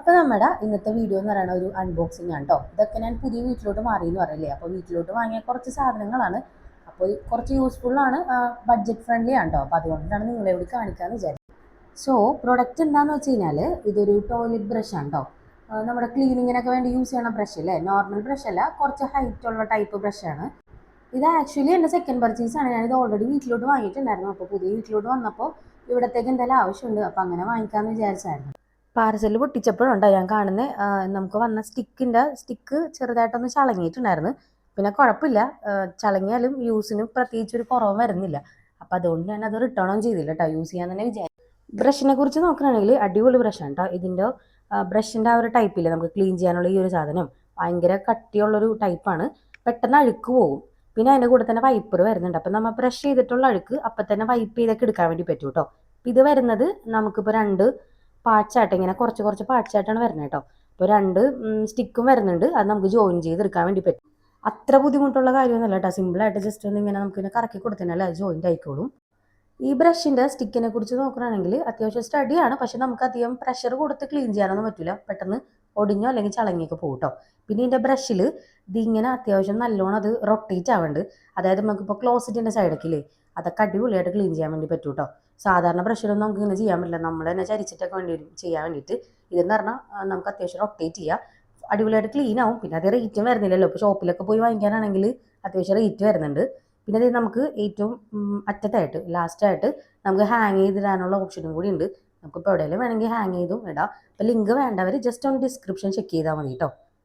അപ്പോൾ നമ്മുടെ ഇന്നത്തെ വീഡിയോ എന്ന് പറയുന്ന ഒരു അൺബോക്സിംഗ് ആണ് കേട്ടോ. ഇതൊക്കെ ഞാൻ പുതിയ വീട്ടിലോട്ട് മാറി എന്ന് പറയില്ലേ, അപ്പോൾ വീട്ടിലോട്ട് വാങ്ങിയ കുറച്ച് സാധനങ്ങളാണ്. അപ്പോൾ കുറച്ച് യൂസ്ഫുള്ളാണ്, ബഡ്ജറ്റ് ഫ്രണ്ട്ലി ആണ് കേട്ടോ. അപ്പോൾ അതുകൊണ്ടാണ് നിങ്ങളെ ഇവിടെ കാണിക്കാമെന്ന് വിചാരിച്ചത്. സോ പ്രൊഡക്റ്റ് എന്താണെന്ന് വെച്ച് കഴിഞ്ഞാൽ ഇതൊരു ടോയ്ലറ്റ് ബ്രഷ് ആണ് കേട്ടോ. നമ്മുടെ ക്ലീനിങ്ങിനൊക്കെ വേണ്ടി യൂസ് ചെയ്യണ ബ്രഷ് അല്ലേ, നോർമൽ ബ്രഷ് അല്ല, കുറച്ച് ഹൈറ്റ് ഉള്ള ടൈപ്പ് ബ്രഷാണ്. ഇത് ആക്ച്വലി എൻ്റെ സെക്കൻഡ് പർച്ചേസ് ആണ്. ഞാനിത് ഓൾറെഡി വീട്ടിലോട്ട് വാങ്ങിയിട്ടുണ്ടായിരുന്നു. അപ്പോൾ പുതിയ വീട്ടിലോട്ട് വന്നപ്പോൾ ഇവിടത്തേക്ക് എന്തായാലും ആവശ്യമുണ്ട്, അപ്പോൾ അങ്ങനെ വാങ്ങിക്കാമെന്ന് വിചാരിച്ചായിരുന്നു. പാർസൽ പൊട്ടിച്ചപ്പോഴുണ്ടോ ഞാൻ കാണുന്നത്, നമുക്ക് വന്ന സ്റ്റിക്ക് ചെറുതായിട്ടൊന്ന് ചളങ്ങിയിട്ടുണ്ടായിരുന്നു. പിന്നെ കുഴപ്പമില്ല, ചളങ്ങിയാലും യൂസിന് പ്രത്യേകിച്ച് ഒരു കുറവ് വരുന്നില്ല. അപ്പോൾ അതുകൊണ്ട് ഞാൻ അത് റിട്ടേൺ ഓൺ ചെയ്തില്ല കേട്ടോ, യൂസ് ചെയ്യാൻ തന്നെ വിചാരിച്ചു. ബ്രഷിനെ കുറിച്ച് നോക്കുകയാണെങ്കിൽ അടിപൊളി ബ്രഷാണ് കേട്ടോ. ഇതിൻ്റെ ബ്രഷിൻ്റെ ആ ഒരു ടൈപ്പില്ല, നമുക്ക് ക്ലീൻ ചെയ്യാനുള്ള ഈ ഒരു സാധനം ഭയങ്കര കട്ടിയുള്ളൊരു ടൈപ്പാണ്. പെട്ടെന്ന് അഴുക്ക് പോകും. പിന്നെ അതിൻ്റെ കൂടെ തന്നെ വൈപ്പർ വരുന്നുണ്ട്. അപ്പം നമ്മൾ ബ്രഷ് ചെയ്തിട്ടുള്ള അഴുക്ക് അപ്പം തന്നെ വൈപ്പ് ചെയ്തൊക്കെ എടുക്കാൻ വേണ്ടി പറ്റും കേട്ടോ. ഇത് വരുന്നത് നമുക്കിപ്പോൾ 2 പാർട്സായിട്ട്, ഇങ്ങനെ കുറച്ച് കുറച്ച് പാർട്സായിട്ടാണ് വരുന്നത് കേട്ടോ. അപ്പോൾ 2 സ്റ്റിക്കും വരുന്നുണ്ട്. അത് നമുക്ക് ജോയിൻ ചെയ്തെടുക്കാൻ വേണ്ടി പറ്റും. അത്ര ബുദ്ധിമുട്ടുള്ള കാര്യമൊന്നുമല്ല കേട്ടോ. സിമ്പിളായിട്ട് ജസ്റ്റ് ഒന്ന് ഇങ്ങനെ നമുക്കിങ്ങനെ കറക്കി കൊടുത്തതിനാൽ അത് ജോയിൻ്റ് ആയിക്കോളും. ഈ ബ്രഷിൻ്റെ സ്റ്റിക്കിനെ കുറിച്ച് നോക്കുകയാണെങ്കിൽ അത്യാവശ്യം സ്റ്റഡിയാണ്, പക്ഷെ നമുക്ക് അധികം പ്രഷർ കൊടുത്ത് ക്ലീൻ ചെയ്യാനൊന്നും പറ്റില്ല. പെട്ടെന്ന് ഒടിഞ്ഞോ അല്ലെങ്കിൽ ചളങ്ങിയൊക്കെ പോകും കേട്ടോ. പിന്നെ ഇതിൻ്റെ ബ്രഷിൽ ഇതിങ്ങനെ അത്യാവശ്യം നല്ലോണം അത് റൊട്ടേറ്റ് ആവുന്നുണ്ട്. അതായത് നമുക്കിപ്പോൾ ക്ലോസറ്റിൻ്റെ സൈഡൊക്കെ ഇല്ലേ, അതൊക്കെ അടിപൊളിയായിട്ട് ക്ലീൻ ചെയ്യാൻ വേണ്ടി പറ്റും കേട്ടോ. സാധാരണ ബ്രഷിലൊന്നും നമുക്ക് ഇങ്ങനെ ചെയ്യാൻ പറ്റില്ല, നമ്മൾ തന്നെ ചരിച്ചിട്ടൊക്കെ വേണ്ടി വരും ചെയ്യാൻ വേണ്ടിയിട്ട്. ഇതെന്ന് പറഞ്ഞാൽ നമുക്ക് അത്യാവശ്യം റൊട്ടേറ്റ് ചെയ്യാം, അടിപൊളിയായിട്ട് ക്ലീൻ ആവും. പിന്നെ അത് റേറ്റും വരുന്നില്ലല്ലോ. ഇപ്പോൾ ഷോപ്പിലൊക്കെ പോയി വാങ്ങിക്കാനാണെങ്കിൽ അത്യാവശ്യം റേറ്റ് വരുന്നുണ്ട്. പിന്നെ അത് നമുക്ക് ഏറ്റവും അറ്റത്തായിട്ട് ലാസ്റ്റായിട്ട് നമുക്ക് ഹാങ് ചെയ്തിടാനുള്ള ഓപ്ഷനും കൂടി ഉണ്ട്. നമുക്കിപ്പോൾ എവിടെയെങ്കിലും വേണമെങ്കിൽ ഹാങ് ചെയ്തും ഇടാം. അപ്പോൾ ലിങ്ക് വേണ്ടവർ ജസ്റ്റ് ഒന്ന് ഡിസ്ക്രിപ്ഷൻ ചെക്ക് ചെയ്താൽ മതി കേട്ടോ.